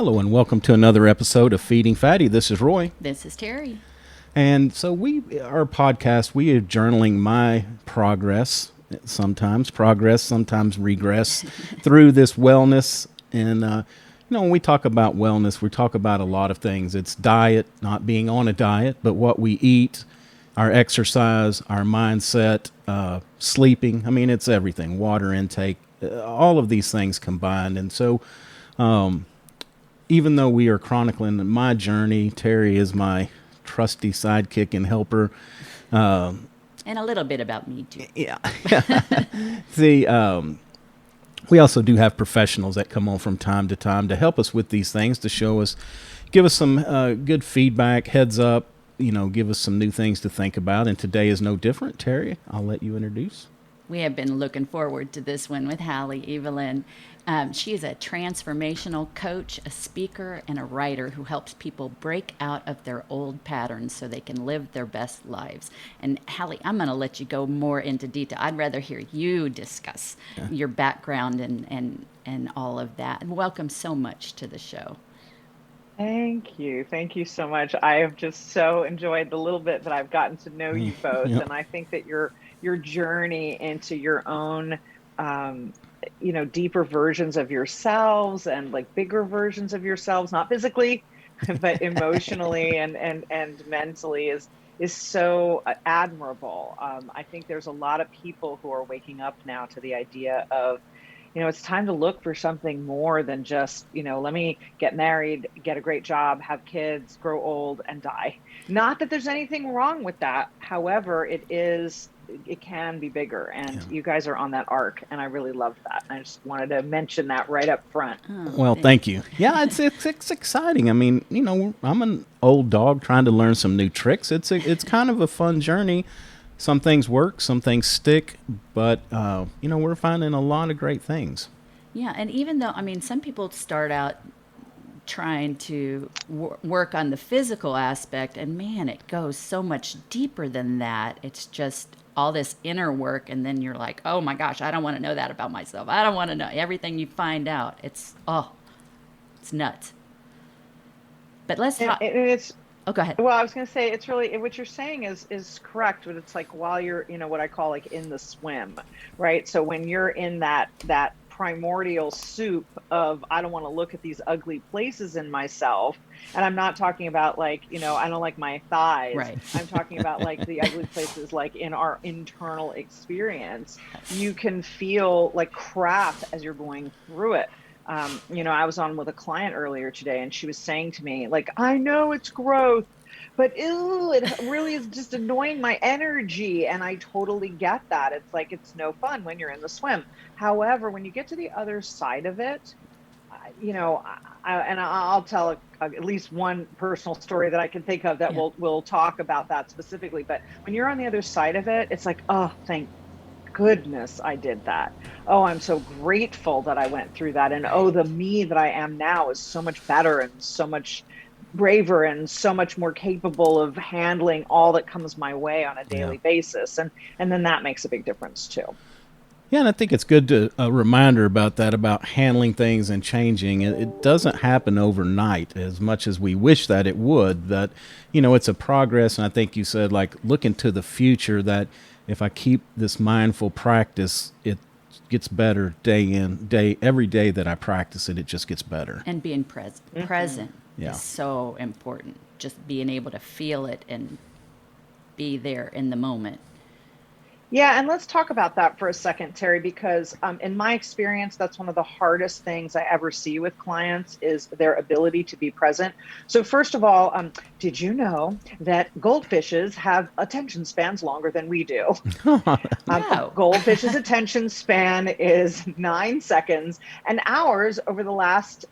Hello and welcome to another episode of Feeding Fatty. This is Roy. This is Terry. And so our podcast, we are journaling my progress, sometimes regress through this wellness. And, when we talk about wellness, we talk about a lot of things. It's diet, not being on a diet, but what we eat, our exercise, our mindset, sleeping. I mean, it's everything, water intake, all of these things combined. And so, even though we are chronicling my journey, Terry is my trusty sidekick and helper. And a little bit about me, too. Yeah. We also do have professionals that come on from time to time to help us with these things, to show us, give us some good feedback, heads up, give us some new things to think about. And today is no different. Terry, I'll let you introduce. We have been looking forward to this one with Halle, Eavelyn. She is a transformational coach, a speaker, and a writer who helps people break out of their old patterns so they can live their best lives. And Halle, I'm going to let you go more into detail. I'd rather hear you discuss your background and all of that. And welcome so much to the show. Thank you. Thank you so much. I have just so enjoyed the little bit that I've gotten to know you both. Yep. And I think that your journey into your own, deeper versions of yourselves and like bigger versions of yourselves, not physically, but emotionally and mentally is so admirable. I think there's a lot of people who are waking up now to the idea of, it's time to look for something more than just, let me get married, get a great job, have kids, grow old, and die. Not that there's anything wrong with that. However, it can be bigger. And you guys are on that arc. And I really love that. I just wanted to mention that right up front. Well, thank you. Yeah, it's exciting. I mean, I'm an old dog trying to learn some new tricks. It's kind of a fun journey. Some things work, some things stick, but, we're finding a lot of great things. Yeah, and even though, some people start out trying to work on the physical aspect, and man, it goes so much deeper than that. It's just all this inner work, and then you're like, oh my gosh, I don't want to know that about myself. I don't want to know everything you find out. It's nuts. But let's talk. Oh, go ahead. Well, I was going to say, it's really, what you're saying is correct, but it's like while you're, what I call like in the swim, right? So when you're in that primordial soup of, I don't want to look at these ugly places in myself. And I'm not talking about like, I don't like my thighs. Right. I'm talking about like the ugly places, like in our internal experience. You can feel like crap as you're going through it. I was on with a client earlier today and she was saying to me, like, I know it's growth, but it really is just annoying my energy. And I totally get that. It's like, it's no fun when you're in the swim. However, when you get to the other side of it, I'll tell at least one personal story that I can think of that we'll talk about that specifically. But when you're on the other side of it, it's like, oh, thank goodness I did that. Oh, I'm so grateful that I went through that. And oh, the me that I am now is so much better and so much braver and so much more capable of handling all that comes my way on a daily basis. And then that makes a big difference too. Yeah, and I think it's good to a reminder about that, about handling things and changing. It doesn't happen overnight as much as we wish that it would. That, it's a progress. And I think you said, like, look into the future, that if I keep this mindful practice, it gets better every day that I practice it, it just gets better. And being present Yeah. is so important. Just being able to feel it and be there in the moment. Yeah, and let's talk about that for a second, Terry, because in my experience, that's one of the hardest things I ever see with clients is their ability to be present. So first of all, did you know that goldfishes have attention spans longer than we do? Wow. Goldfish's attention span is 9 seconds, and ours over the last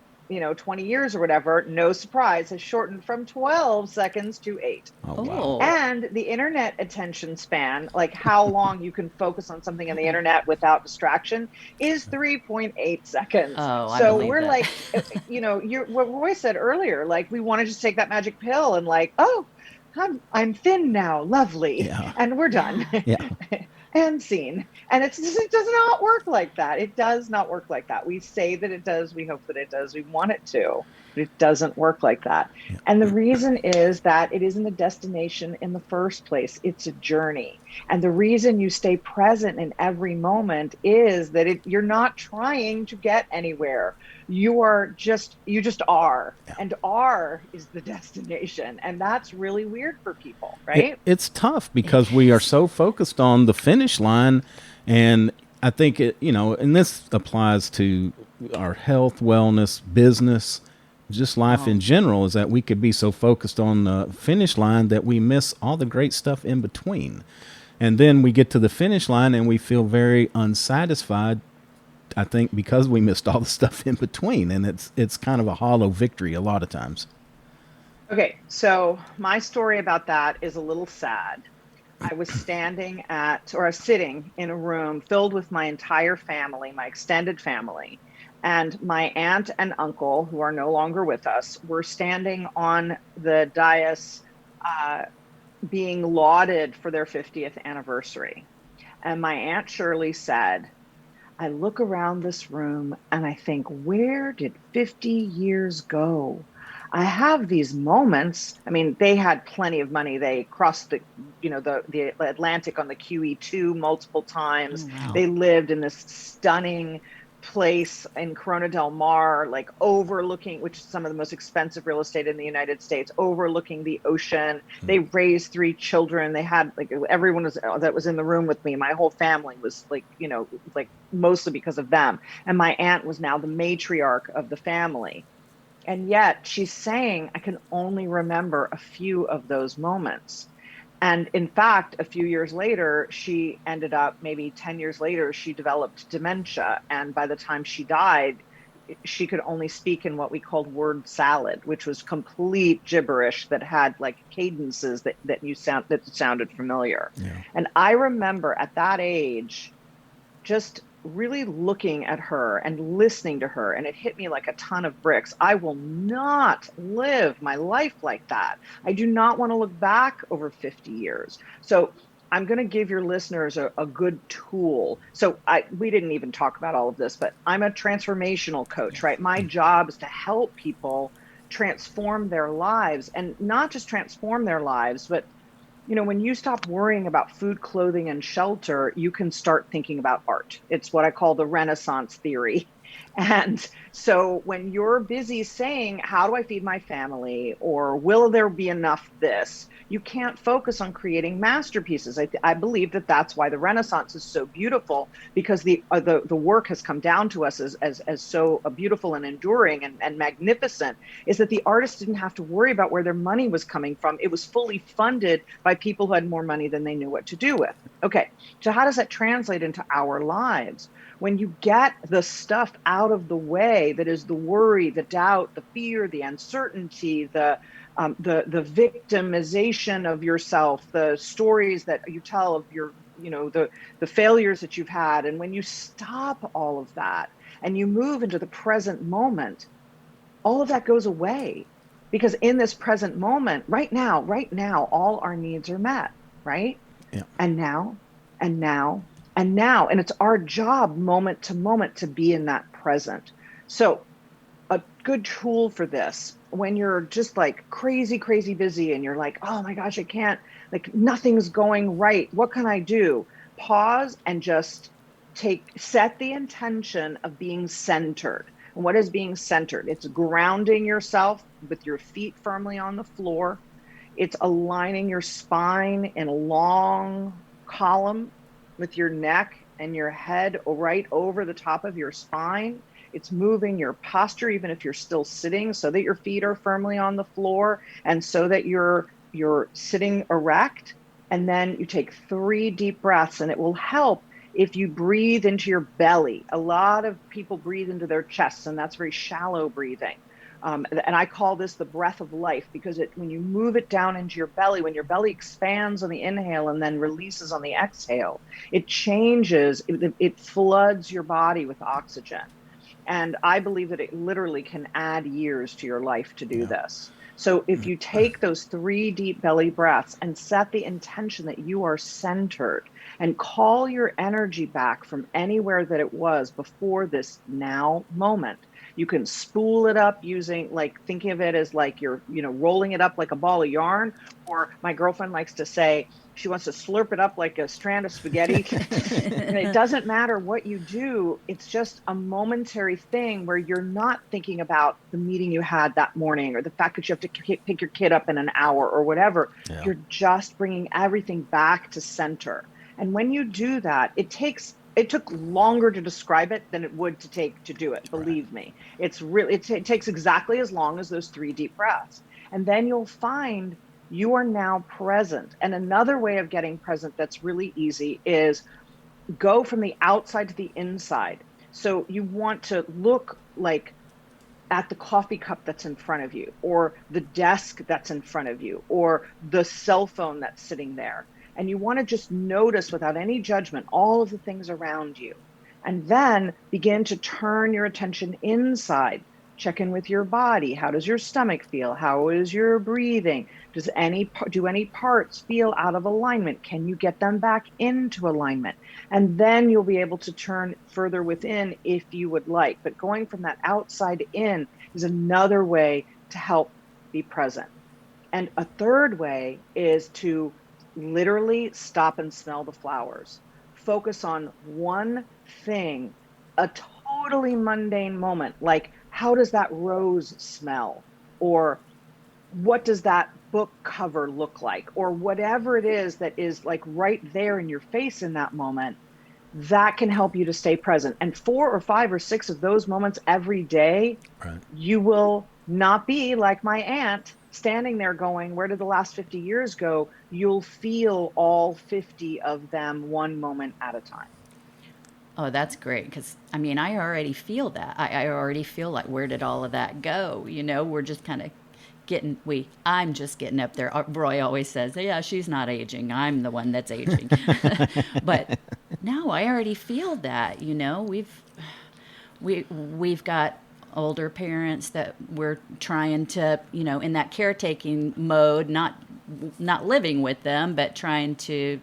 20 years or whatever, no surprise, has shortened from 12 seconds to 8. Oh, wow. And the internet attention span, like how long you can focus on something on the internet without distraction, is 3.8 seconds. Oh, I so believe we're that. like, what Roy said earlier, like we want to just take that magic pill and like, oh, I'm thin now, lovely, and we're done. Yeah. And seen. And it does not work like that. It does not work like that. We say that it does. We hope that it does. We want it to. But it doesn't work like that. Yeah. And the reason is that it isn't a destination in the first place. It's a journey. And the reason you stay present in every moment is that you're not trying to get anywhere. You just are. Yeah. And are is the destination. And that's really weird for people, right? It's tough It because we are is. so focused on the finish line. And I think and this applies to our health, wellness, business, just life Oh, in general, is that we could be so focused on the finish line that we miss all the great stuff in between. And then we get to the finish line and we feel very unsatisfied, I think, because we missed all the stuff in between. And it's kind of a hollow victory a lot of times. Okay, so my story about that is a little sad. I was I was sitting in a room filled with my entire family, my extended family, and my aunt and uncle, who are no longer with us, were standing on the dais, uh, being lauded for their 50th anniversary. And my Aunt Shirley said, I look around this room and I think, where did 50 years go? I have these moments. I mean, they had plenty of money. They crossed the Atlantic on the QE2 multiple oh times. wow. They lived in this stunning place in Corona del Mar, like overlooking, which is some of the most expensive real estate in the United States, overlooking the ocean. They raised three children. They had like everyone that was in the room with me. My whole family was like, like mostly because of them. And my aunt was now the matriarch of the family. And yet she's saying, I can only remember a few of those moments. And in fact, a few years later, she ended up, maybe 10 years later, she developed dementia. And by the time she died, she could only speak in what we called word salad, which was complete gibberish that had like cadences that sounded familiar. Yeah. And I remember at that age, just really looking at her and listening to her, and it hit me like a ton of bricks. I will not live my life like that. I do not want to look back over 50 years. So I'm going to give your listeners a good tool. So we didn't even talk about all of this, but I'm a transformational coach, right? My job is to help people transform their lives, and not just transform their lives, but when you stop worrying about food, clothing, and shelter, you can start thinking about art. It's what I call the Renaissance theory. And so when you're busy saying, how do I feed my family? Or will there be enough this? You can't focus on creating masterpieces. I believe that that's why the Renaissance is so beautiful, because the work has come down to us as so beautiful and enduring and magnificent, is that the artists didn't have to worry about where their money was coming from. It was fully funded by people who had more money than they knew what to do with. Okay, so how does that translate into our lives? When you get the stuff out of the way, that is the worry, the doubt, the fear, the uncertainty, the victimization of yourself, the stories that you tell of your, the failures that you've had. And when you stop all of that and you move into the present moment, all of that goes away. Because in this present moment, right now, all our needs are met, right? Yeah. And now, and now, and now. And it's our job moment to moment to be in that present. So a good tool for this, when you're just like crazy, crazy busy and you're like, oh my gosh, I can't, like nothing's going right. What can I do? Pause and just set the intention of being centered. And what is being centered? It's grounding yourself with your feet firmly on the floor. It's aligning your spine in a long column with your neck and your head right over the top of your spine. It's moving your posture, even if you're still sitting, so that your feet are firmly on the floor and so that you're sitting erect. And then you take 3 deep breaths, and it will help if you breathe into your belly. A lot of people breathe into their chests, and that's very shallow breathing. And I call this the breath of life, because when you move it down into your belly, when your belly expands on the inhale and then releases on the exhale, it changes, it floods your body with oxygen. And I believe that it literally can add years to your life to do Yeah. this. So if you take those 3 deep belly breaths and set the intention that you are centered, and call your energy back from anywhere that it was before this now moment, You can spool it up using, like, thinking of it as like you're, rolling it up like a ball of yarn. Or my girlfriend likes to say she wants to slurp it up like a strand of spaghetti. And it doesn't matter what you do. It's just a momentary thing where you're not thinking about the meeting you had that morning or the fact that you have to pick your kid up in an hour or whatever. Yeah. You're just bringing everything back to center. And when you do that, it took longer to describe it than it would to take to do it. Believe me, it's really, it takes exactly as long as those 3 deep breaths. And then you'll find you are now present. And another way of getting present that's really easy is go from the outside to the inside. So you want to look like at the coffee cup that's in front of you, or the desk that's in front of you, or the cell phone that's sitting there. And you want to just notice without any judgment all of the things around you. And then begin to turn your attention inside. Check in with your body. How does your stomach feel? How is your breathing? Do any parts feel out of alignment? Can you get them back into alignment? And then you'll be able to turn further within if you would like. But going from that outside in is another way to help be present. And a third way is to literally stop and smell the flowers. Focus on one thing, a totally mundane moment, like how does that rose smell? Or what does that book cover look like? Or whatever it is that is like right there in your face in that moment, that can help you to stay present. And 4 or 5 or 6 of those moments every day, you will not be like my aunt standing there going, where did the last 50 years go? You'll feel all 50 of them one moment at a time. Oh, that's great. Because, I mean, I already feel that. I already feel like, where did all of that go? We're just kind of I'm just getting up there. Roy always says, yeah, she's not aging. I'm the one that's aging. But no, I already feel that, we've got older parents that we're trying to, in that caretaking mode, not living with them, but trying to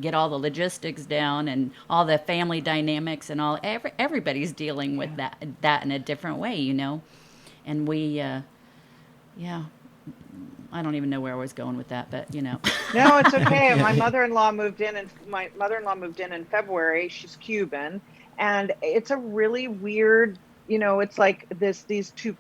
get all the logistics down and all the family dynamics and all. Everybody's dealing with that in a different way, And we, I don't even know where I was going with that, but No, it's okay. My mother-in-law moved in, in February. She's Cuban, and it's a really weird. It's like these two.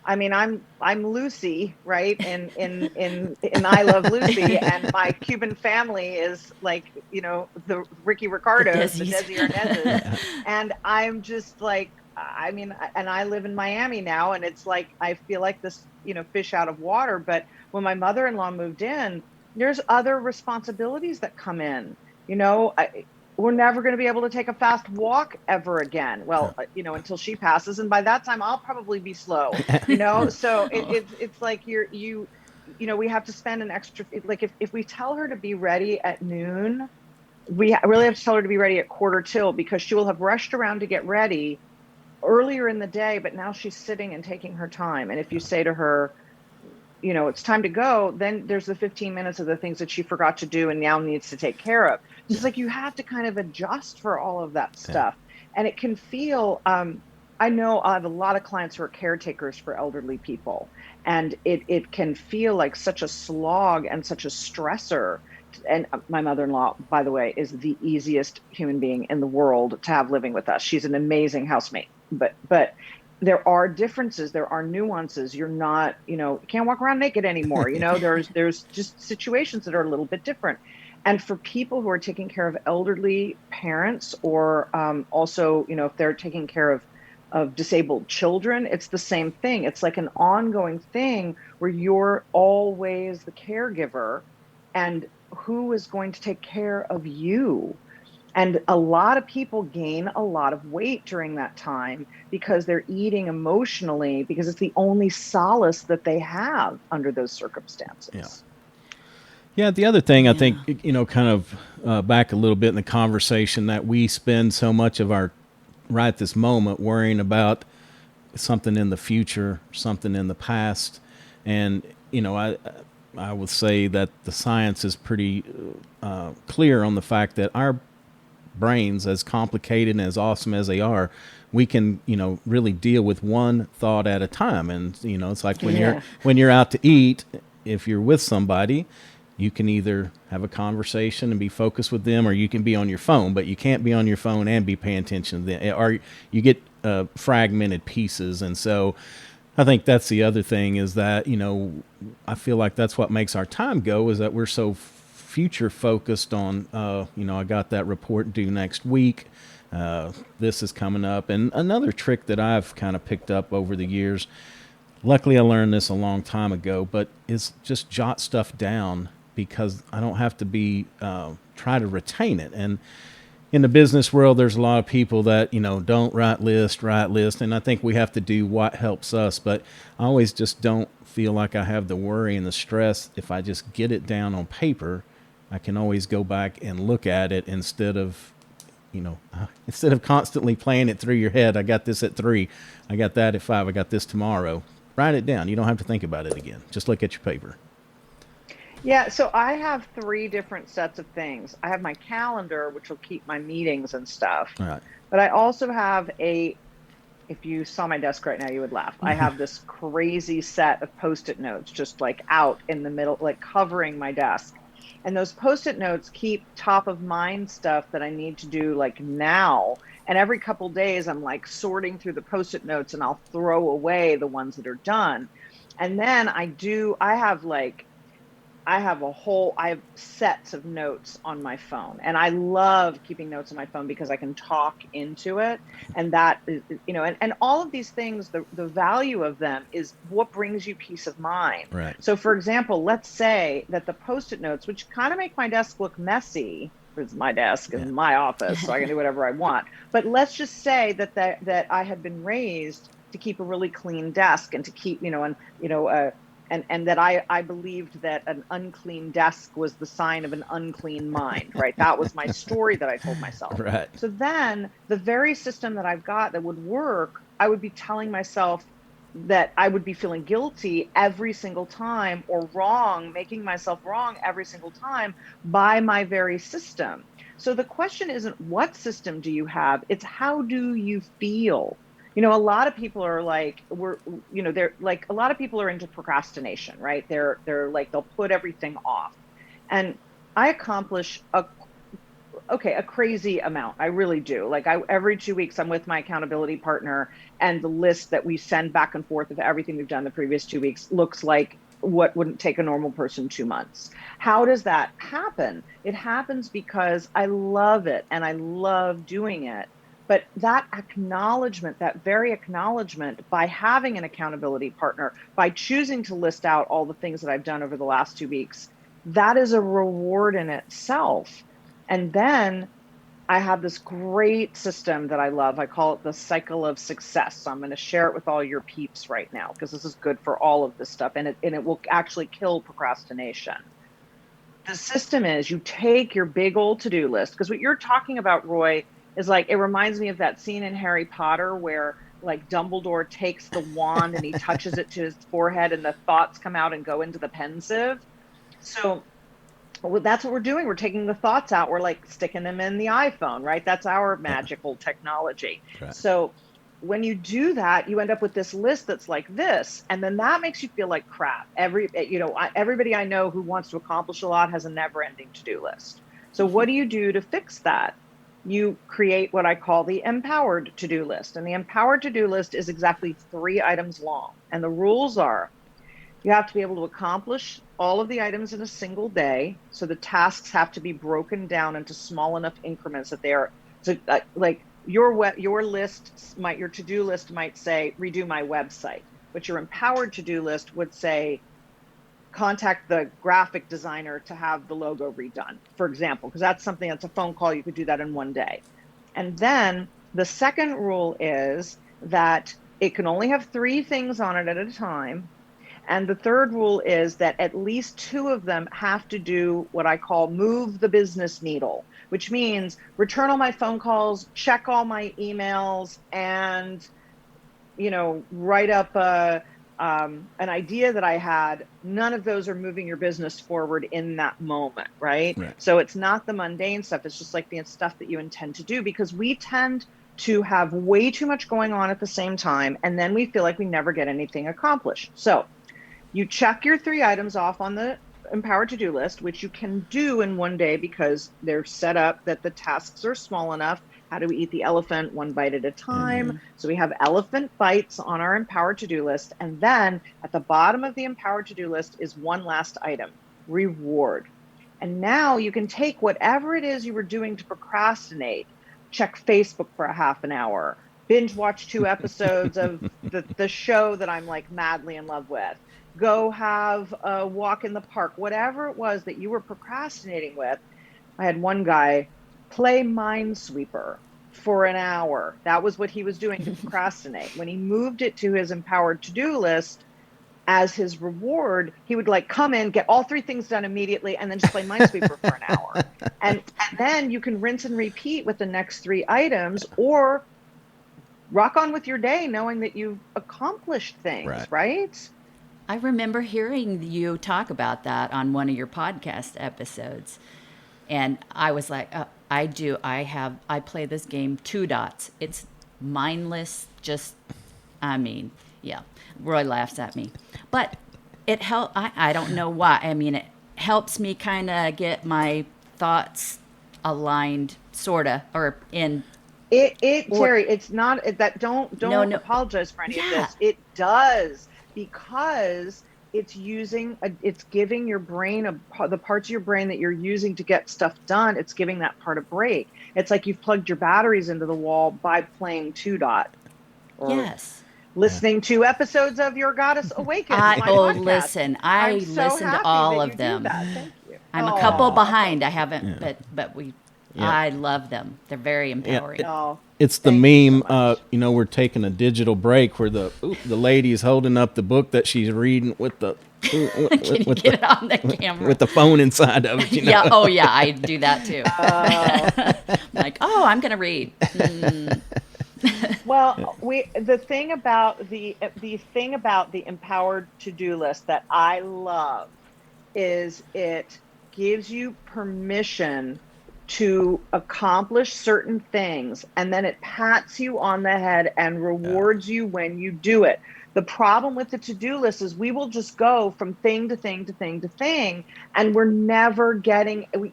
I mean, I'm Lucy, right? In I Love Lucy, and my Cuban family is like, the Ricky Ricardos, the Desi Arnazes, and I'm just like, I mean, and I live in Miami now, and it's like I feel like this, fish out of water. But when my mother-in-law moved in, there's other responsibilities that come in. We're never going to be able to take a fast walk ever again. Well, until she passes, and by that time I'll probably be slow. So it's like we have to spend an extra. Like if we tell her to be ready at noon, we really have to tell her to be ready at 1:45, because she will have rushed around to get ready earlier in the day, but now she's sitting and taking her time. And if you say to her, it's time to go, then there's the 15 minutes of the things that she forgot to do and now needs to take care of. So it's like you have to kind of adjust for all of that stuff. And it can feel, I know I have a lot of clients who are caretakers for elderly people, and it can feel like such a slog and such a stressor. And my mother-in-law, by the way, is the easiest human being in the world to have living with us. She's an amazing housemate. But there are differences, there are nuances. You're not, you can't walk around naked anymore. There's just situations that are a little bit different. And for people who are taking care of elderly parents, or also, if they're taking care of disabled children, it's the same thing. It's like an ongoing thing where you're always the caregiver, and who is going to take care of you? And a lot of people gain a lot of weight during that time because they're eating emotionally, because it's the only solace that they have under those circumstances. Yeah, the other thing I think, kind of back a little bit in the conversation, that we spend so much of our right this moment worrying about something in the future, something in the past. And, I would say that the science is pretty clear on the fact that our brains, as complicated and as awesome as they are, we can, really deal with one thought at a time. And, it's like when you're out to eat, if you're with somebody, you can either have a conversation and be focused with them, or you can be on your phone, but you can't be on your phone and be paying attention to them, or you get fragmented pieces. And so I think that's the other thing, is that, I feel like that's what makes our time go, is that we're so future focused on, I got that report due next week. This is coming up. And another trick that I've kind of picked up over the years, luckily I learned this a long time ago, but is just jot stuff down, because I don't have to be, try to retain it. And in the business world, there's a lot of people that, don't write list. And I think we have to do what helps us. But I always just don't feel like I have the worry and the stress. If I just get it down on paper, I can always go back and look at it, instead of constantly playing it through your head. I got this at 3. I got that at 5. I got this tomorrow. Write it down. You don't have to think about it again. Just look at your paper. Yeah, so I have 3 different sets of things. I have my calendar, which will keep my meetings and stuff. All right. But I also have if you saw my desk right now, you would laugh. I have this crazy set of Post-it notes, just like out in the middle, like covering my desk. And those Post-it notes keep top of mind stuff that I need to do like now. And every couple days, I'm like sorting through the Post-it notes, and I'll throw away the ones that are done. And then I have sets of notes on my phone, and I love keeping notes on my phone because I can talk into it. And that is, and all of these things, the value of them is what brings you peace of mind. Right. So for example, let's say that the Post-it notes, which kind of make my desk look messy, it's my desk and my office, so I can do whatever I want. But let's just say that I had been raised to keep a really clean desk, and to keep, and that I believed that an unclean desk was the sign of an unclean mind, right? That was my story that I told myself. Right. So then the very system that I've got that would work, I would be telling myself that I would be feeling guilty every single time, or wrong, making myself wrong every single time by my very system. So the question isn't what system do you have, it's how do you feel? A lot of people are like, they're like, a lot of people are into procrastination, right? They're like, they'll put everything off. And I accomplish a crazy amount. I really do. Like every 2 weeks, I'm with my accountability partner, and the list that we send back and forth of everything we've done the previous 2 weeks looks like what wouldn't take a normal person 2 months. How does that happen? It happens because I love it, and I love doing it. But that acknowledgement, that very acknowledgement, by having an accountability partner, by choosing to list out all the things that I've done over the last 2 weeks, that is a reward in itself. And then I have this great system that I love. I call it the cycle of success. So I'm going to share it with all your peeps right now, because this is good for all of this stuff, and it will actually kill procrastination. The system is, you take your big old to-do list, because what you're talking about, Roy, is like, it reminds me of that scene in Harry Potter where like Dumbledore takes the wand and he touches it to his forehead, and the thoughts come out and go into the pensieve. So that's what we're doing. We're taking the thoughts out. We're like sticking them in the iPhone, right? That's our magical technology. Right. So when you do that, you end up with this list that's like this, and then that makes you feel like crap. Everybody I know who wants to accomplish a lot has a never-ending to-do list. So what do you do to fix that? You create what I call the empowered to-do list. And the empowered to-do list is exactly 3 items long. And the rules are, you have to be able to accomplish all of the items in a single day. So the tasks have to be broken down into small enough increments that they are, like your to-do list might say, redo my website. But your empowered to-do list would say, contact the graphic designer to have the logo redone, for example, because that's something that's a phone call. You could do that in one day. And then the second rule is that it can only have 3 things on it at a time. And the third rule is that at least 2 of them have to do what I call move the business needle, which means return all my phone calls, check all my emails, and, write up an idea that I had, none of those are moving your business forward in that moment, right? So it's not the mundane stuff. It's just like the stuff that you intend to do, because we tend to have way too much going on at the same time. And then we feel like we never get anything accomplished. So you check your 3 items off on the empowered to-do list, which you can do in one day because they're set up that the tasks are small enough. How do we eat the elephant? 1 bite at a time. So we have elephant bites on our empowered to-do list. And then at the bottom of the empowered to-do list is one last item, reward. And now you can take whatever it is you were doing to procrastinate, check Facebook for a half an hour, binge watch 2 episodes of the show that I'm like madly in love with, go have a walk in the park, whatever it was that you were procrastinating with. I had one guy play Minesweeper for an hour. That was what he was doing to procrastinate. When he moved it to his empowered to-do list as his reward, he would like come in, get all 3 things done immediately, and then just play Minesweeper for an hour. And then you can rinse and repeat with the next 3 items, or rock on with your day knowing that you've accomplished things, right? I remember hearing you talk about that on one of your podcast episodes. And I was like, I play this game 2 dots. It's mindless, yeah. Roy laughs at me. But it helped. I don't know why. I mean, it helps me kind of get my thoughts aligned, sort of, or in. Terry, it's not that. Don't apologize for any of this. It does, because it's giving your brain the parts of your brain that you're using to get stuff done. It's giving that part a break. It's like you've plugged your batteries into the wall by playing 2 dot. Yes. Listening to episodes of Your Goddess Awakens. Listen, I listen to all of them. Thank you. I'm a couple behind. I haven't, but I love them. They're very empowering. It's the meme, we're taking a digital break where the lady is holding up the book that she's reading with the get it on the camera with the phone inside of it. Yeah. Oh yeah, I do that too. Like, I'm gonna read. Well, the thing about the empowered to-do list that I love is it gives you permission to accomplish certain things, and then it pats you on the head and rewards you when you do it. The problem with the to-do list is we will just go from thing to thing to thing to thing, and we're never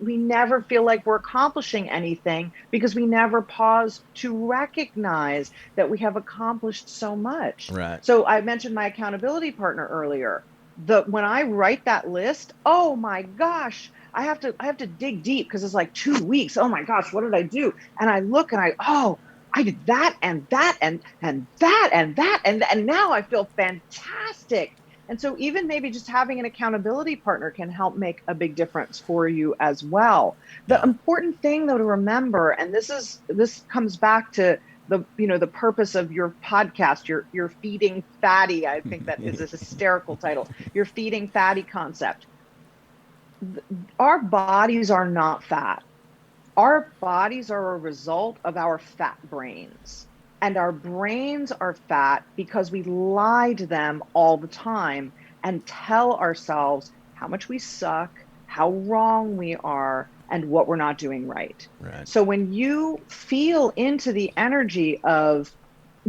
we never feel like we're accomplishing anything because we never pause to recognize that we have accomplished so much. Right. So I mentioned my accountability partner earlier. When I write that list, oh my gosh, I have to dig deep because it's like 2 weeks. Oh my gosh, what did I do? And I look and I did that and that and that and that and now I feel fantastic. And so even maybe just having an accountability partner can help make a big difference for you as well. The important thing though to remember, and this comes back to the purpose of your podcast, your feeding fatty. I think that is a hysterical title. Your feeding fatty concept. Our bodies are not fat. Our bodies are a result of our fat brains. And our brains are fat because we lie to them all the time and tell ourselves how much we suck, how wrong we are, and what we're not doing right. So when you feel into the energy of,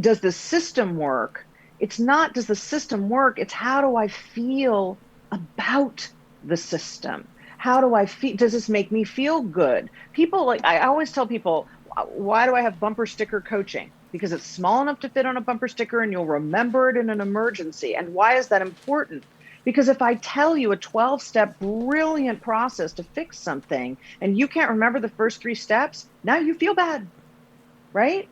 does the system work? It's not, does the system work? It's how do I feel about the system? How do I feel? Does this make me feel good? People, I always tell people, why do I have bumper sticker coaching? Because it's small enough to fit on a bumper sticker and you'll remember it in an emergency. And why is that important? Because if I tell you a 12-step brilliant process to fix something and you can't remember the first 3 steps, now you feel bad, right?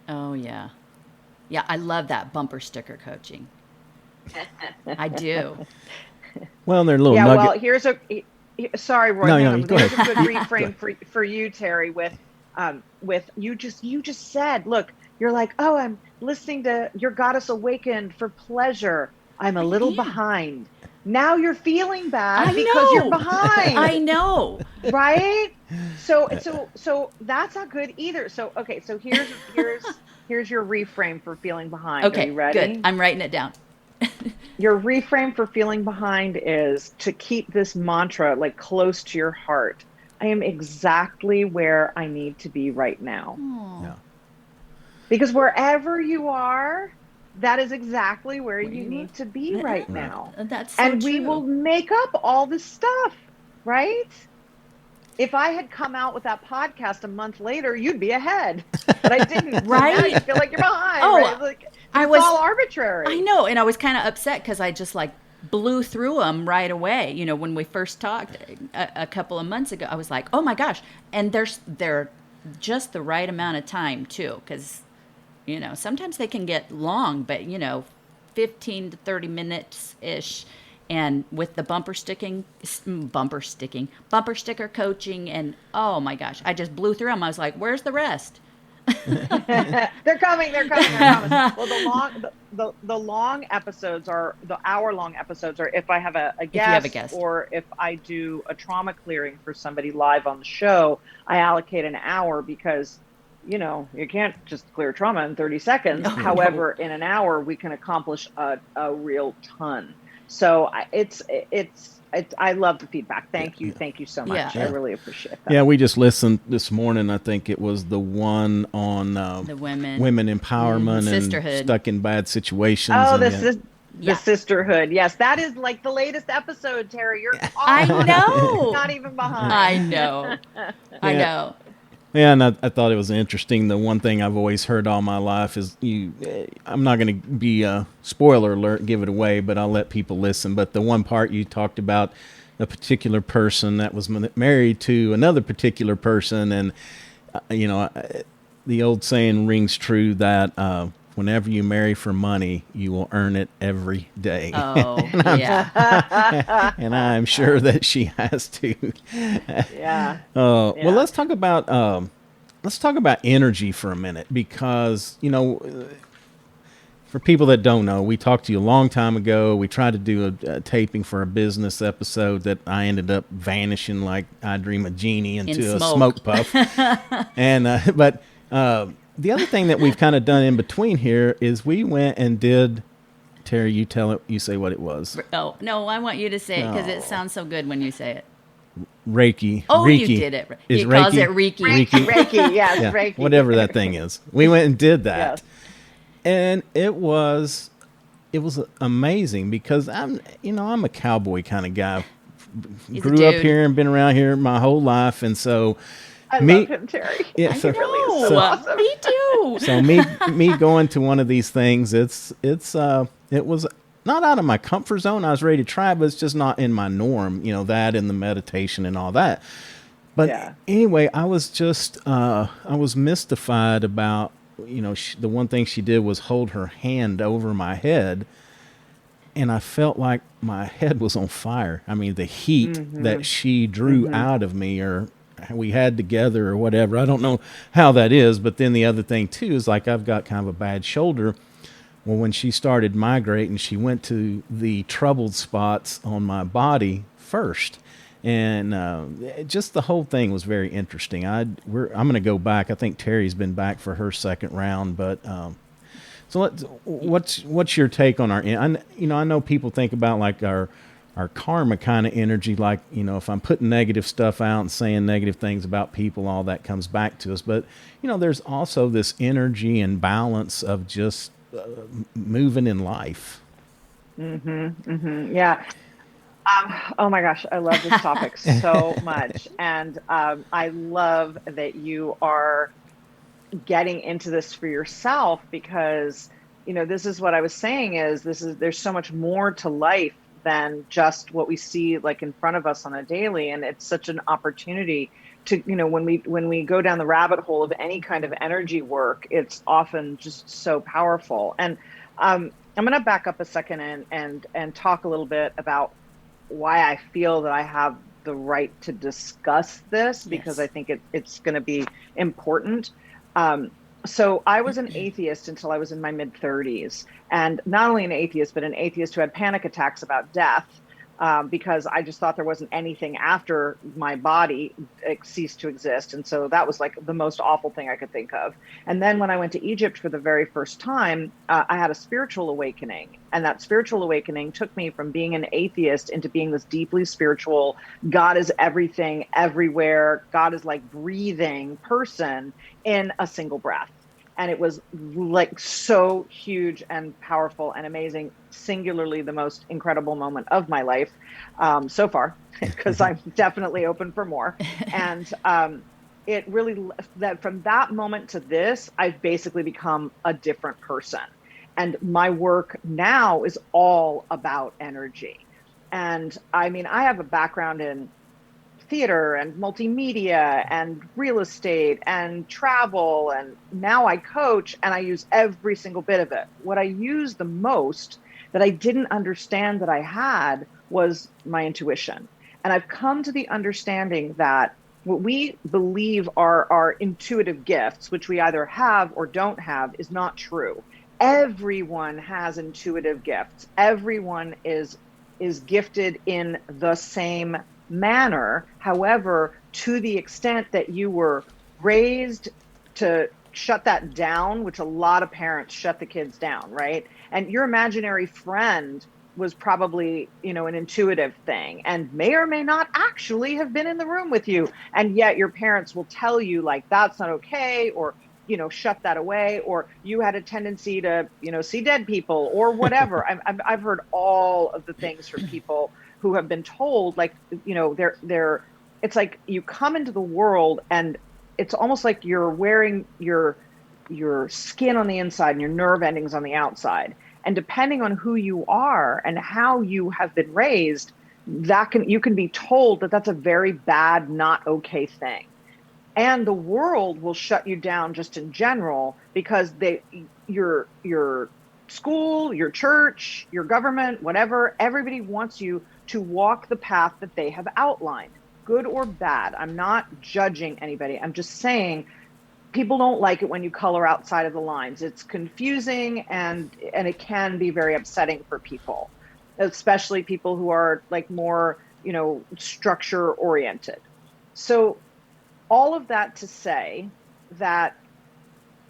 Oh, yeah. Yeah, I love that bumper sticker coaching. I do. Well, they're little nugget. Well, here's sorry, Roy. No, go here's ahead. a good reframe for you, Terry, with you just said, look, you're like, oh, I'm listening to Your Goddess Awakened for pleasure. I'm a little behind. Now you're feeling bad because you're behind. I know. Right? So that's not good either. So okay, so here's Here's your reframe for feeling behind. Are Okay, you ready? good. I'm writing it down. Your reframe for feeling behind is to keep this mantra like close to your heart. I am exactly where I need to be right now. Yeah. Because wherever you are, that is exactly where you need to be right now. That's so And true. we will make up all this stuff, right? If I had come out with that podcast a month later, you'd be ahead. But I didn't. Right? So now you feel like you're behind. Oh, right? Like, it's all arbitrary. I know. And I was kind of upset because I just like blew through them right away. You know, when we first talked a couple of months ago, I was like, oh my gosh. And they're just the right amount of time too. Because, you know, sometimes they can get long, but, you know, 15 to 30 minutes-ish. And with the bumper sticker coaching, and oh my gosh, I just blew through them. I was like, where's the rest? They're coming. Well, the long episodes are the hour-long episodes are if I have a guest, or if I do a trauma clearing for somebody live on the show, I allocate an hour because, you know, you can't just clear trauma in 30 seconds. However, in an hour, we can accomplish a real ton. So I love the feedback. Thank you so much. I really appreciate that. Yeah, we just listened this morning. I think it was the one on the women empowerment and sisterhood. Stuck in bad situations. Oh, the sisterhood. Yes, that is like the latest episode, Terry. You're I know. Not even behind. I know. I know. Yeah, and I thought it was interesting. The one thing I've always heard all my life is I'm not going to be a spoiler alert, give it away, but I'll let people listen. But the one part you talked about a particular person that was married to another particular person. And, you know, the old saying rings true that whenever you marry for money, you will earn it every day. Oh, and I'm sure that she has to. Yeah. Well, let's talk about energy for a minute, because, you know, for people that don't know, we talked to you a long time ago. We tried to do a taping for a business episode that I ended up vanishing like I Dream a Genie into a smoke puff. And the other thing that we've kind of done in between here is we went and did, Terry, you say what it was. Oh, no, I want you to say it because it sounds so good when you say it. Reiki. Oh, Reiki. You did it. Is He Reiki, calls it Reiki. Reiki, yes, yeah, Reiki. Whatever that thing is. We went and did that. Yes. And it was amazing because I'm a cowboy kind of guy. Grew up here and been around here my whole life, and so I love him, Terry. Yeah, so awesome. Me too. So me going to one of these things, it was not out of my comfort zone. I was ready to try, but it's just not in my norm. You know, that and the meditation and all that. But anyway, I was just I was mystified about, you know, the one thing she did was hold her hand over my head, and I felt like my head was on fire. I mean, the heat that she drew out of me, or we had together, or whatever. I don't know how that is. But then the other thing too is, like, I've got kind of a bad shoulder. Well, when she started migrating, she went to the troubled spots on my body first. And just the whole thing was very interesting. I'm going to go back. I think Terry's been back for her second round. But so what's your take on our? I know people think about like our karma kind of energy. Like, you know, if I'm putting negative stuff out and saying negative things about people, all that comes back to us. But you know, there's also this energy and balance of just moving in life. Yeah. Oh my gosh, I love this topic so much. And I love that you are getting into this for yourself, because, you know, this is what I was saying is there's so much more to life than just what we see like in front of us on a daily. And it's such an opportunity to, you know, when we go down the rabbit hole of any kind of energy work, it's often just so powerful. And I'm going to back up a second and talk a little bit about why I feel that I have the right to discuss this, because I think it's going to be important. So I was an atheist until I was in my mid-30s, and not only an atheist, but an atheist who had panic attacks about death. because I just thought there wasn't anything after my body ceased to exist. And so that was like the most awful thing I could think of. And then when I went to Egypt for the very first time, I had a spiritual awakening. And that spiritual awakening took me from being an atheist into being this deeply spiritual, God is everything, everywhere, God is like breathing person in a single breath. And it was like so huge and powerful and amazing, singularly the most incredible moment of my life so far, because I'm definitely open for more. And it really, that from that moment to this, I've basically become a different person. And my work now is all about energy. And I mean, I have a background in theater and multimedia and real estate and travel. And now I coach and I use every single bit of it. What I use the most that I didn't understand that I had was my intuition. And I've come to the understanding that what we believe are our intuitive gifts, which we either have or don't have, is not true. Everyone has intuitive gifts. Everyone is gifted in the same manner. However, to the extent that you were raised to shut that down, which a lot of parents shut the kids down, right? And your imaginary friend was probably, an intuitive thing and may or may not actually have been in the room with you. And yet your parents will tell you like, that's not okay, or, shut that away, or you had a tendency to, see dead people or whatever. I've heard all of the things from people who have been told, like, they're it's like you come into the world and it's almost like you're wearing your skin on the inside and your nerve endings on the outside. And depending on who you are and how you have been raised, you can be told that that's a very bad, not okay thing. And the world will shut you down just in general because your school, your church, your government, whatever, everybody wants you to walk the path that they have outlined, good or bad. I'm not judging anybody. I'm just saying people don't like it when you color outside of the lines. It's confusing and it can be very upsetting for people, especially people who are like more, structure oriented. So all of that to say that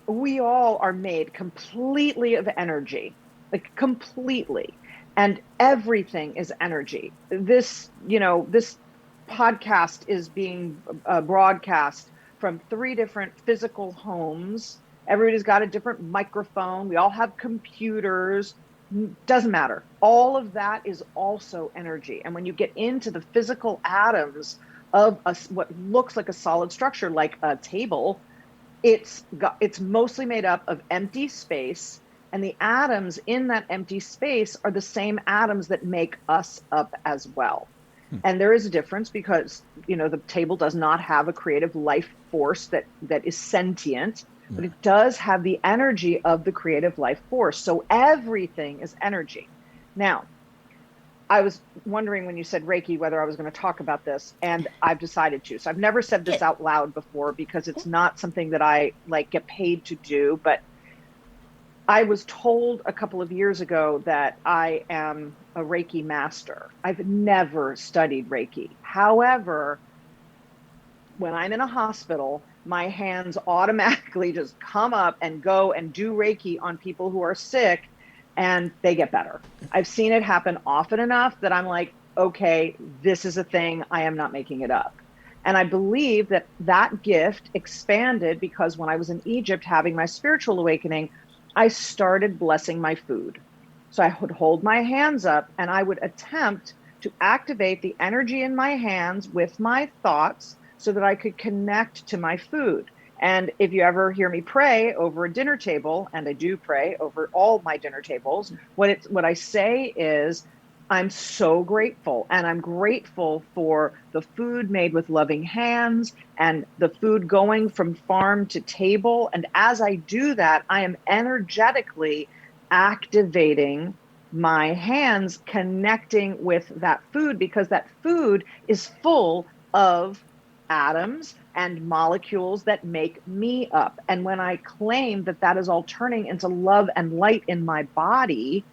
we all are made completely of energy, like completely, and everything is energy. This podcast is being broadcast from 3 different physical homes. Everybody's got a different microphone. We all have computers. Doesn't matter. All of that is also energy. And when you get into the physical atoms of what looks like a solid structure, like a table, it's mostly made up of empty space, and the atoms in that empty space are the same atoms that make us up as well. And there is a difference because, the table does not have a creative life force that is sentient, but it does have the energy of the creative life force. So everything is energy. Now, I was wondering when you said Reiki, whether I was going to talk about this, and I've decided to. So I've never said this out loud before because it's not something that I get paid to do, but I was told a couple of years ago that I am a Reiki master. I've never studied Reiki. However, when I'm in a hospital, my hands automatically just come up and go and do Reiki on people who are sick, and they get better. I've seen it happen often enough that I'm like, okay, this is a thing. I am not making it up. And I believe that gift expanded because when I was in Egypt having my spiritual awakening, I started blessing my food. So I would hold my hands up and I would attempt to activate the energy in my hands with my thoughts so that I could connect to my food. And if you ever hear me pray over a dinner table, and I do pray over all my dinner tables, what I say is, I'm so grateful, and I'm grateful for the food made with loving hands and the food going from farm to table. And as I do that, I am energetically activating my hands, connecting with that food, because that food is full of atoms and molecules that make me up. And when I claim that is all turning into love and light in my body,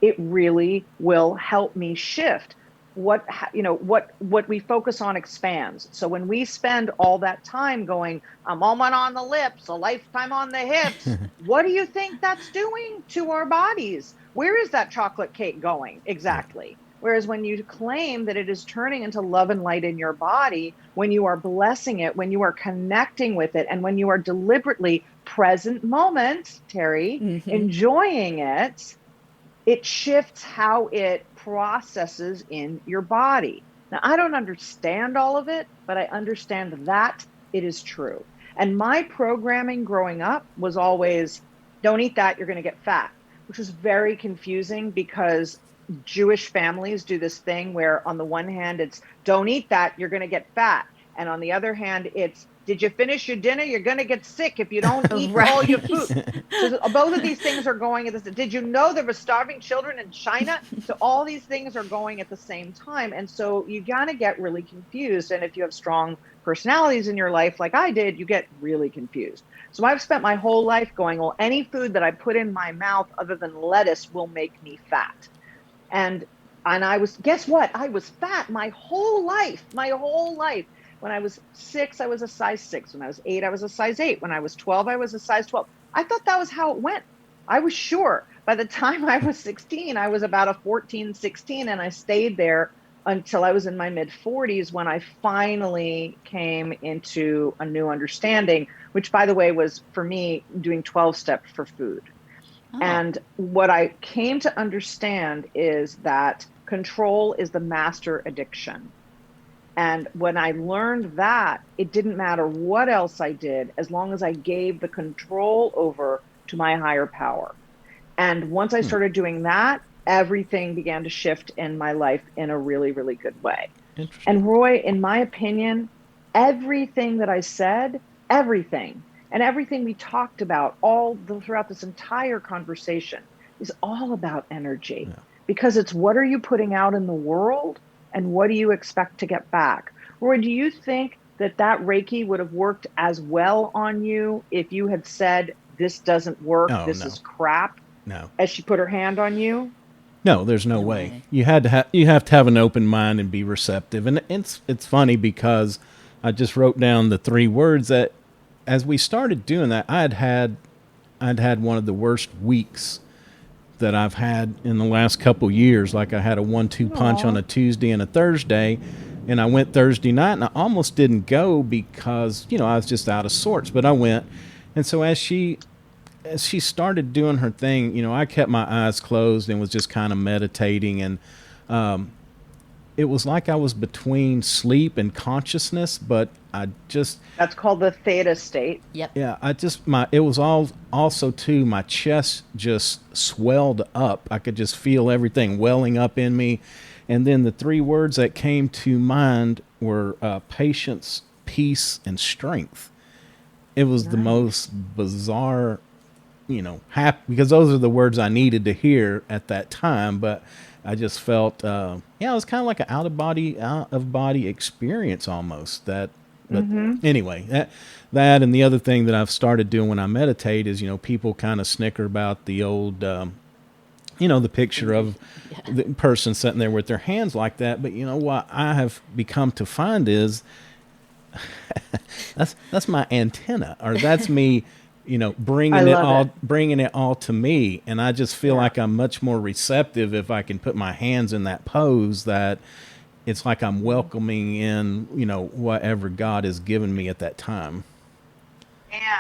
it really will help me shift. what we focus on expands. So when we spend all that time going a moment on the lips, a lifetime on the hips, what do you think that's doing to our bodies? Where is that chocolate cake going exactly? Whereas when you claim that it is turning into love and light in your body, when you are blessing it, when you are connecting with it, and when you are deliberately present moment, Terry, Mm-hmm. enjoying it, it shifts how it processes in your body. Now, I don't understand all of it, but I understand that it is true. And my programming growing up was always don't eat that, you're going to get fat, which was very confusing because Jewish families do this thing where, on the one hand, it's don't eat that, you're going to get fat. And on the other hand, it's did you finish your dinner? You're going to get sick if you don't eat all your food. Right. So both of these things are going at this. Did you know there were starving children in China? So all these things are going at the same time. And so you got to get really confused. And if you have strong personalities in your life, like I did, you get really confused. So I've spent my whole life going, well, any food that I put in my mouth other than lettuce will make me fat. And I was, guess what? I was fat my whole life, my whole life. When I was 6, I was a size 6. When I was 8, I was a size 8. When I was 12, I was a size 12. I thought that was how it went. I was sure. By the time I was 16, I was about a 14, 16, and I stayed there until I was in my mid 40s when I finally came into a new understanding, which, by the way, was for me doing 12 step for food. Oh. And what I came to understand is that control is the master addiction. And when I learned that, it didn't matter what else I did as long as I gave the control over to my higher power. And once I started doing that, everything began to shift in my life in a really, really good way. Interesting. And Roy, in my opinion, everything that I said, everything, and everything we talked about throughout this entire conversation is all about energy Yeah. because it's what are you putting out in the world and what do you expect to get back? Roy, do you think that Reiki would have worked as well on you if you had said, this doesn't work, Oh this no, is crap, no, as she put her hand on you? no. There's no No way. way. You have to have an open mind and be receptive. And it's funny because I just wrote down the 3 words that as we started doing that, I'd had one of the worst weeks that I've had in the last couple years. Like I had a 1-2 punch on Aw. a Tuesday and a Thursday, and I went Thursday night, and I almost didn't go because I was just out of sorts. But I went, and so as she started doing her thing, I kept my eyes closed and was just kind of meditating, and it was like I was between sleep and consciousness, but I just That's called the theta state. Yep. yeah, it was all also too my chest just swelled up. I could just feel everything welling up in me. And then the 3 words that came to mind were patience, peace, and strength. It was the most Nice. bizarre, happy, because those are the words I needed to hear at that time. But I just felt, it was kind of like an out of body experience almost. But Mm-hmm. anyway, that and the other thing that I've started doing when I meditate is, people kind of snicker about the old, the picture of Yeah. the person sitting there with their hands like that. But what I have become to find is that's my antenna, or that's me, I love it. bringing it all to me. And I just feel Yeah. like I'm much more receptive if I can put my hands in that pose, that it's like I'm welcoming in, whatever God has given me at that time.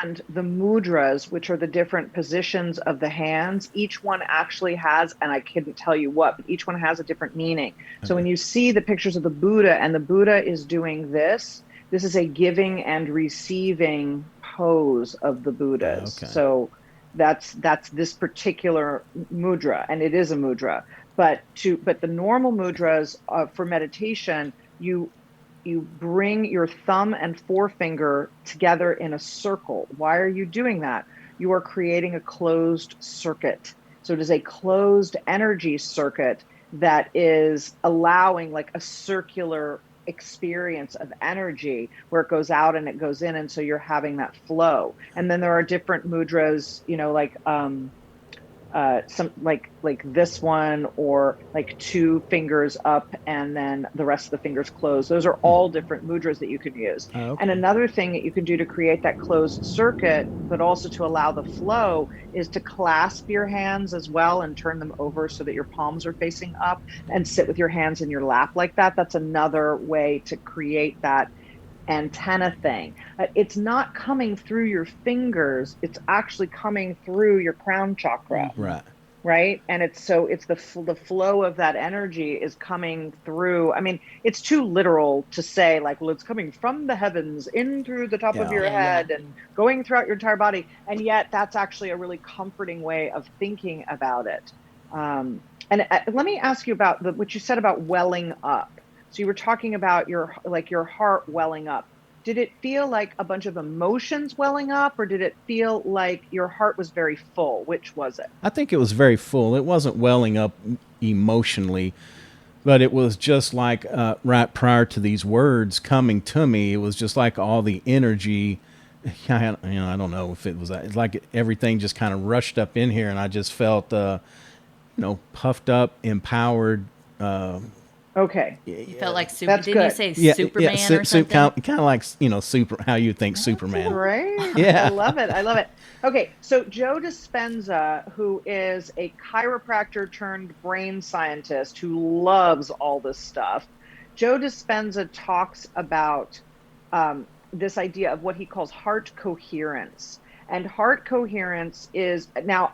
And the mudras, which are the different positions of the hands, each one actually has, and I couldn't tell you what, but each one has a different meaning. So Okay. when you see the pictures of the Buddha and the Buddha is doing this is a giving and receiving pose of the Buddhas. Okay. So that's this particular mudra, and it is a mudra. But the normal mudras for meditation, you bring your thumb and forefinger together in a circle. Why are you doing that? You are creating a closed circuit. So it is a closed energy circuit that is allowing like a circular experience of energy where it goes out and it goes in. And so you're having that flow. And then there are different mudras, some like this one, or like two fingers up and then the rest of the fingers closed. Those are all different mudras that you can use. Okay. And another thing that you can do to create that closed circuit, but also to allow the flow, is to clasp your hands as well and turn them over so that your palms are facing up, and sit with your hands in your lap like that. That's another way to create that antenna thing. It's not coming through your fingers, it's actually coming through your crown chakra. Right. Right. And it's the flow of that energy is coming through. I mean, it's too literal to say like, well, it's coming from the heavens in through the top of your head and going throughout your entire body. And yet that's actually a really comforting way of thinking about it. And let me ask you about what you said about welling up. So you were talking about your heart welling up. Did it feel like a bunch of emotions welling up, or did it feel like your heart was very full? Which was it? I think it was very full. It wasn't welling up emotionally, but it was just like right prior to these words coming to me, it was just like all the energy. I don't know if it was that. It's like everything just kind of rushed up in here, and I just felt, puffed up, empowered. Okay. You felt like That's didn't you good. say Superman or something? Kind of like, how you think Superman. Right. Yeah. I love it. Okay. So Joe Dispenza, who is a chiropractor turned brain scientist who loves all this stuff, Joe Dispenza talks about this idea of what he calls heart coherence. And heart coherence is, now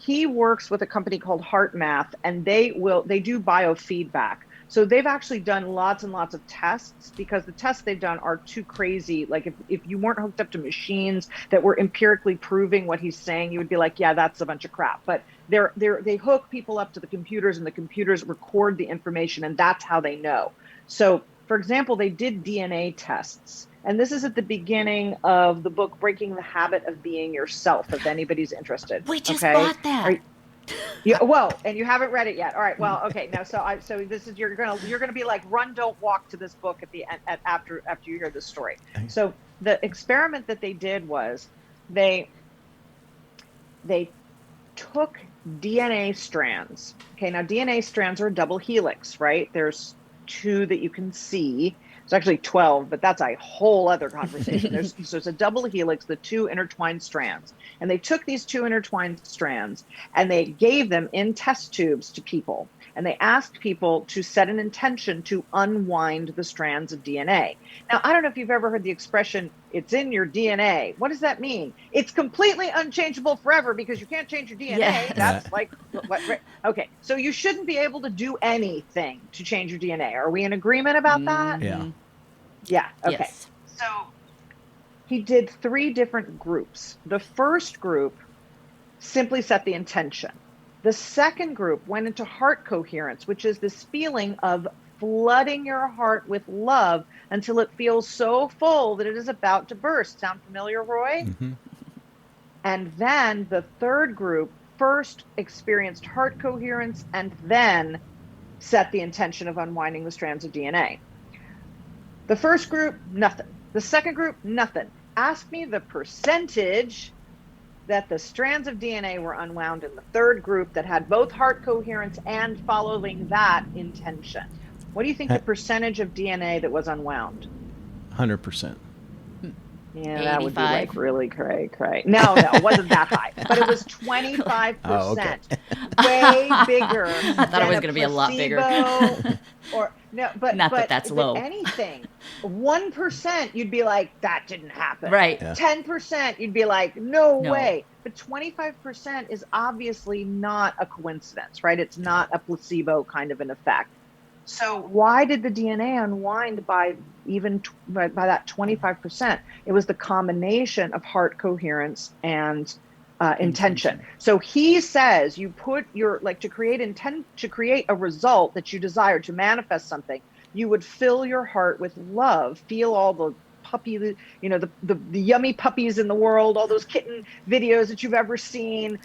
he works with a company called Heart Math, and they do biofeedback. So they've actually done lots and lots of tests, because the tests they've done are too crazy. Like if you weren't hooked up to machines that were empirically proving what he's saying, you would be like, yeah, that's a bunch of crap. But they hook people up to the computers, and the computers record the information, and that's how they know. So for example, they did DNA tests. And this is at the beginning of the book, Breaking the Habit of Being Yourself, if anybody's interested. We just bought that. Well, and you haven't read it yet. All right. Well, okay. Now, so this is, you're gonna be like, run, don't walk to this book at the end, after you hear this story. So the experiment that they did was they took DNA strands. Okay. Now DNA strands are a double helix, right? There's two that you can see. It's actually 12, but that's a whole other conversation. So it's a double helix, the two intertwined strands. And they took these two intertwined strands and they gave them in test tubes to people. And they asked people to set an intention to unwind the strands of DNA. Now, I don't know if you've ever heard the expression, it's in your DNA. What does that mean? It's completely unchangeable forever, because you can't change your DNA. Yeah. That's like, right? Okay. So you shouldn't be able to do anything to change your DNA. Are we in agreement about that? Yeah. Yeah. Okay. Yes. So he did 3 different groups. The first group simply set the intention. The second group went into heart coherence, which is this feeling of flooding your heart with love until it feels so full that it is about to burst. Sound familiar, Roy? Mm-hmm. And then the third group first experienced heart coherence and then set the intention of unwinding the strands of DNA. The first group, nothing. The second group, nothing. Ask me the percentage that the strands of DNA were unwound in the third group that had both heart coherence and following that intention. What do you think the percentage of DNA that was unwound? 100%. Yeah, that would be 85. like really cray. No, it wasn't that high, but it was 25%. Oh, okay. Way bigger. I thought it was going to be a lot bigger. Or no, but Not that that's low. Anything, 1%, you'd be like, that didn't happen. Right. Yeah. 10%, you'd be like, no No. way. But 25% is obviously not a coincidence, right? It's not a placebo kind of an effect. So why did the DNA unwind by that 25%? It was the combination of heart coherence and intention. So he says you put to create a result that you desire, to manifest something, you would fill your heart with love, feel all the puppy, the yummy puppies in the world, all those kitten videos that you've ever seen,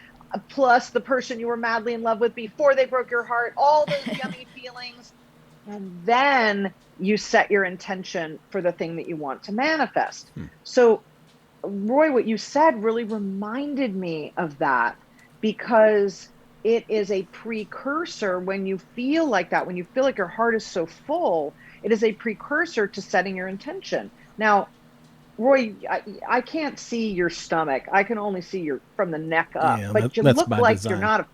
plus the person you were madly in love with before they broke your heart, all those yummy feelings. And then you set your intention for the thing that you want to manifest. So, Roy, what you said really reminded me of that, because it is a precursor. When you feel like that, when you feel like your heart is so full, it is a precursor to setting your intention. Now, Roy, I can't see your stomach. I can only see your from the neck up, Yeah, but you that's look by like you're design.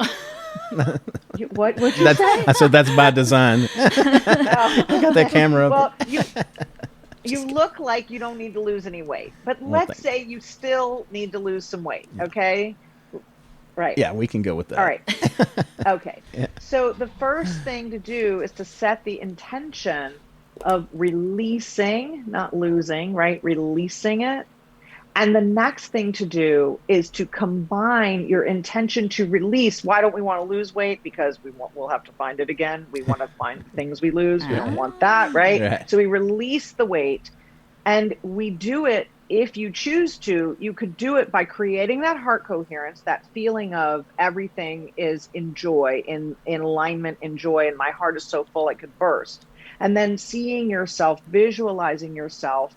not what'd you say? I said that's by design. Oh, I got that camera up. well, you look like you don't need to lose any weight, but Well, let's say you still need to lose some weight. Yeah. Okay. Right. Yeah, we can go with that. All right. Okay. Yeah. So the first thing to do is to set the intention of releasing, not losing, right? Releasing it. And the next thing to do is to combine your intention to release. Why don't we want to lose weight? Because we'll have to find it again. We want to find things we lose. We don't want that, right? Right. So we release the weight, and we do it. If you choose to, you could do it by creating that heart coherence, that feeling of everything is in joy, in alignment, in joy, and my heart is so full it could burst. And then seeing yourself, visualizing yourself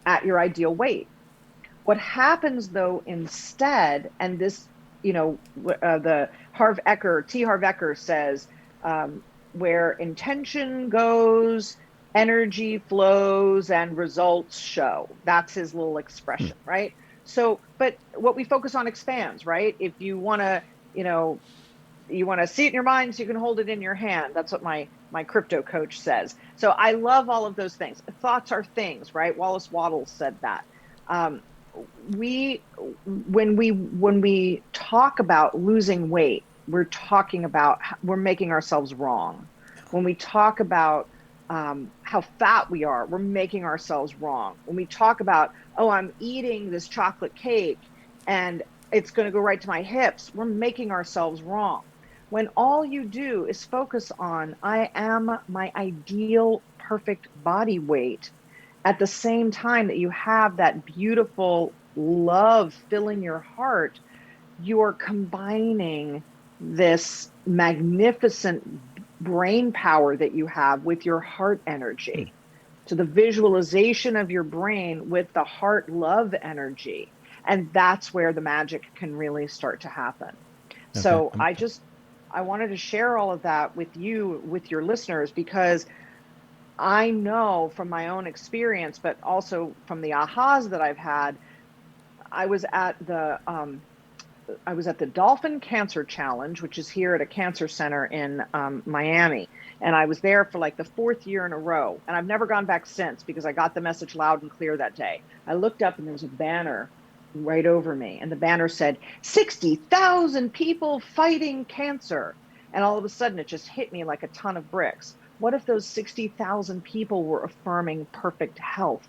at your ideal weight. What happens though instead, and this, the T. Harv Eker says, where intention goes, energy flows and results show. That's his little expression, right? So, but what we focus on expands, right? If you want to, you want to see it in your mind so you can hold it in your hand. That's what my crypto coach says. So I love all of those things. Thoughts are things, right? Wallace Waddles said that. When we talk about losing weight, we're making ourselves wrong. When we talk about how fat we are, we're making ourselves wrong. When we talk about, oh, I'm eating this chocolate cake and it's going to go right to my hips, we're making ourselves wrong. When all you do is focus on, I am my ideal perfect body weight, at the same time that you have that beautiful love filling your heart, you're combining this magnificent brain power that you have with your heart energy. So the visualization of your brain with the heart love energy. And that's where the magic can really start to happen. Okay. So I wanted to share all of that with you, with your listeners, because I know from my own experience, but also from the ahas that I've had. I was at the Dolphin Cancer Challenge, which is here at a cancer center in Miami. And I was there for like the 4th year in a row. And I've never gone back since because I got the message loud and clear that day. I looked up and there was a banner right over me. And the banner said, 60,000 people fighting cancer. And all of a sudden it just hit me like a ton of bricks. What if those 60,000 people were affirming perfect health?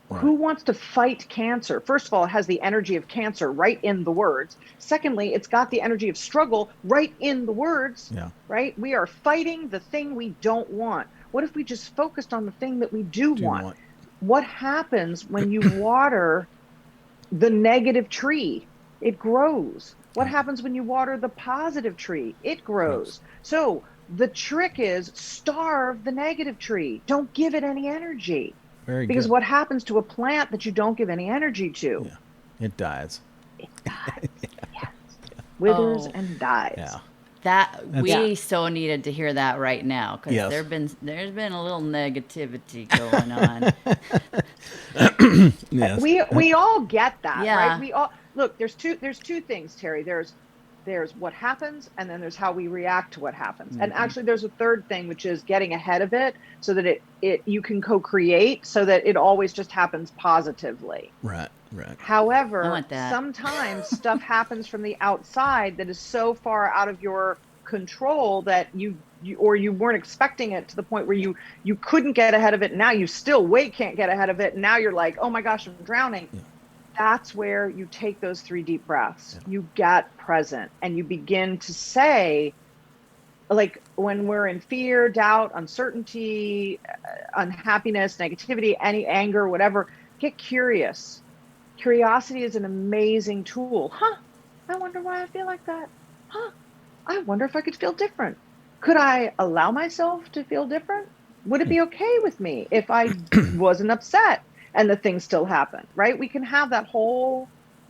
Right. Who wants to fight cancer? First of all, it has the energy of cancer right in the words. Secondly, it's got the energy of struggle right in the words, right? We are fighting the thing we don't want. What if we just focused on the thing that we do want? What happens when you water the negative tree? It grows. What happens when you water the positive tree? It grows. So the trick is starve the negative tree. Don't give it any energy. Because what happens to a plant that you don't give any energy to? Yeah. It dies. It dies. Yes. Withers and dies. Yeah. We so needed to hear that right now, because there's been a little negativity going on. Yes. We all get that, Yeah. right? We all look. There's two things, Terry. There's what happens, and then there's how we react to what happens. Mm-hmm. And actually there's a third thing, which is getting ahead of it so that you can co-create so that it always just happens positively. Right. However, sometimes stuff happens from the outside that is so far out of your control that you weren't expecting it, to the point where you couldn't get ahead of it. Now you still can't get ahead of it. And now you're like, oh my gosh, I'm drowning. Yeah. That's where you take those 3 deep breaths. Yeah. You get present and you begin to say, like when we're in fear, doubt, uncertainty, unhappiness, negativity, any anger, whatever, get curious. Curiosity is an amazing tool. I wonder why I feel like that. I wonder if I could feel different. Could I allow myself to feel different? Would it be okay with me if I wasn't upset and the things still happen, right? We can have that whole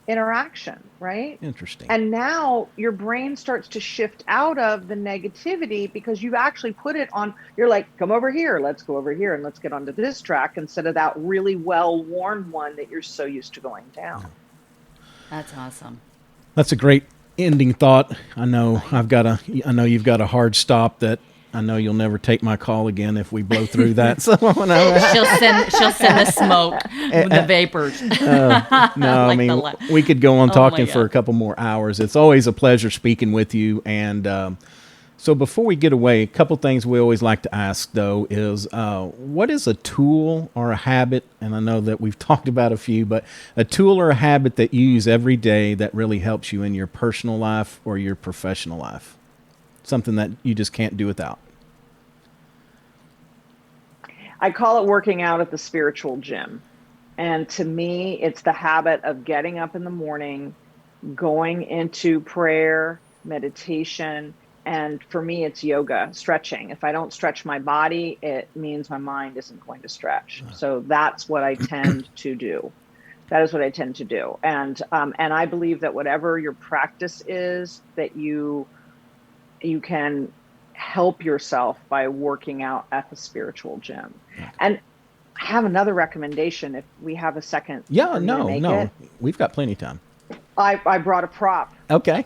interaction, right? Interesting. And now your brain starts to shift out of the negativity because you've actually put it on, you're like, come over here, let's go over here and let's get onto this track instead of that really well-worn one that you're so used to going down. That's awesome. That's a great ending thought. I know you've got a hard stop that I know you'll never take my call again if we blow through that. So She'll send the smoke, the vapors. No, I mean, we could go on talking for a couple more hours. It's always a pleasure speaking with you. And so before we get away, a couple things we always like to ask, though, is what is a tool or a habit, and I know that we've talked about a few, but a tool or a habit that you use every day that really helps you in your personal life or your professional life? Something that you just can't do without. I call it working out at the spiritual gym. And to me, it's the habit of getting up in the morning, going into prayer, meditation, and for me, it's yoga, stretching. If I don't stretch my body, it means my mind isn't going to stretch. So that's what I tend to do. That is what I tend to do. And I believe that whatever your practice is, that you can help yourself by working out at the spiritual gym. And I have another recommendation if we have a second. Yeah, no. We've got plenty of time. I brought a prop. Okay.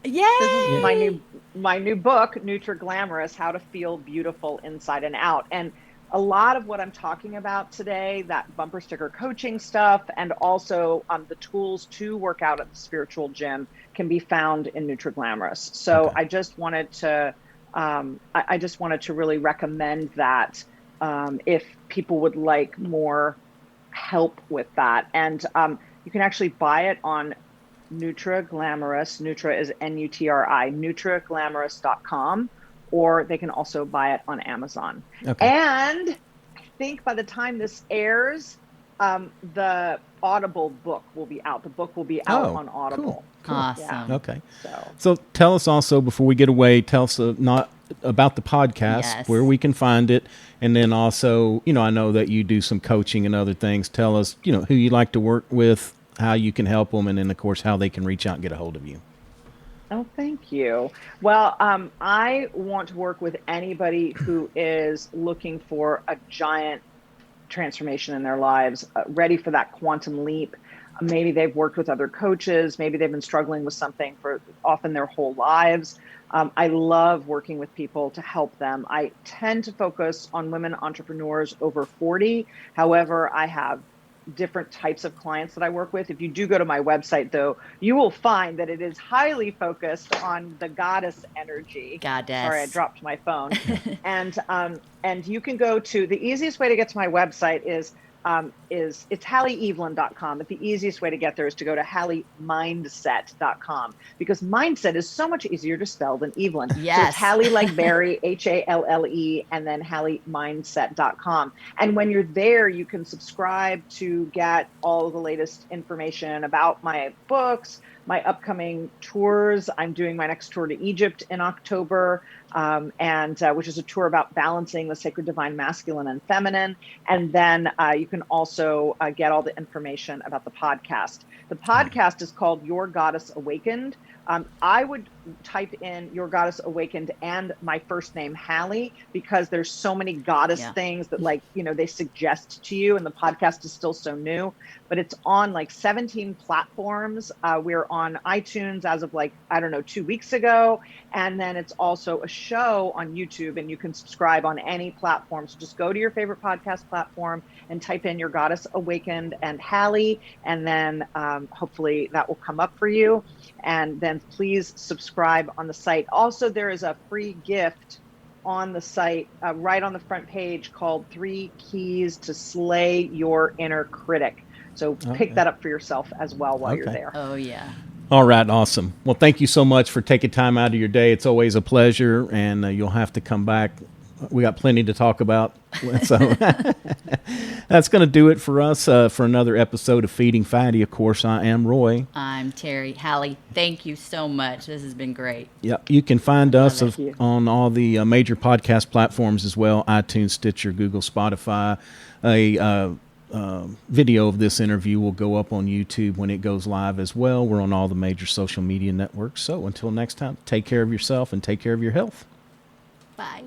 Yay! This is my new book, Nutri-Glamorous, How to Feel Beautiful Inside and Out. And a lot of what I'm talking about today, that bumper sticker coaching stuff, and also the tools to work out at the spiritual gym can be found in Nutri-Glamorous. So okay. I just wanted to really recommend that if people would like more help with that. And you can actually buy it on Nutri-Glamorous. Nutra is N-U-T-R-I, Nutri-Glamorous.com. Or they can also buy it on Amazon. Okay. And I think by the time this airs, the Audible book will be out. The book will be out on Audible. Cool. Awesome. Yeah. Okay. So tell us also, before we get away, tell us not about the podcast, where we can find it. And then also, I know that you do some coaching and other things. Tell us, who you like to work with, how you can help them, and then, of course, how they can reach out and get a hold of you. Oh, thank you. Well, I want to work with anybody who is looking for a giant transformation in their lives, ready for that quantum leap. Maybe they've worked with other coaches. Maybe they've been struggling with something for often their whole lives. I love working with people to help them. I tend to focus on women entrepreneurs over 40. However, I have different types of clients that I work with. If you do go to my website, though, you will find that it is highly focused on the goddess energy. Goddess. Sorry, I dropped my phone. And you can go to, the easiest way to get to my website is it's HalleEavelyn.com. But the easiest way to get there is to go to HalleMindset.com, because mindset is so much easier to spell than Eavelyn. Yes. So it's Halle like Barry, Halle, and then HalleMindset.com. And when you're there, you can subscribe to get all of the latest information about my books, my upcoming tours. I'm doing my next tour to Egypt in October, which is a tour about balancing the sacred divine masculine and feminine. And then you can also get all the information about the podcast. The podcast is called Your Goddess Awakened. I would type in Your Goddess Awakened and my first name, Halle, because there's so many goddess things that they suggest to you, and the podcast is still so new, but it's on 17 platforms. We're on iTunes as of 2 weeks ago. And then it's also a show on YouTube, and you can subscribe on any platform. So just go to your favorite podcast platform and type in Your Goddess Awakened and Halle, and then hopefully that will come up for you. And then please subscribe on the site. Also, there is a free gift on the site, right on the front page, called 3 Keys to Slay Your Inner Critic. So pick that up for yourself as well while you're there. Oh, yeah. All right. Awesome. Well, thank you so much for taking time out of your day. It's always a pleasure, and you'll have to come back. We got plenty to talk about. So that's going to do it for us for another episode of Feeding Fatty. Of course, I am Roy. I'm Terry. Halle, thank you so much. This has been great. Yep. You can find us on all the major podcast platforms as well: iTunes, Stitcher, Google, Spotify. video of this interview will go up on YouTube when it goes live as well. We're on all the major social media networks. So until next time, take care of yourself and take care of your health. Bye.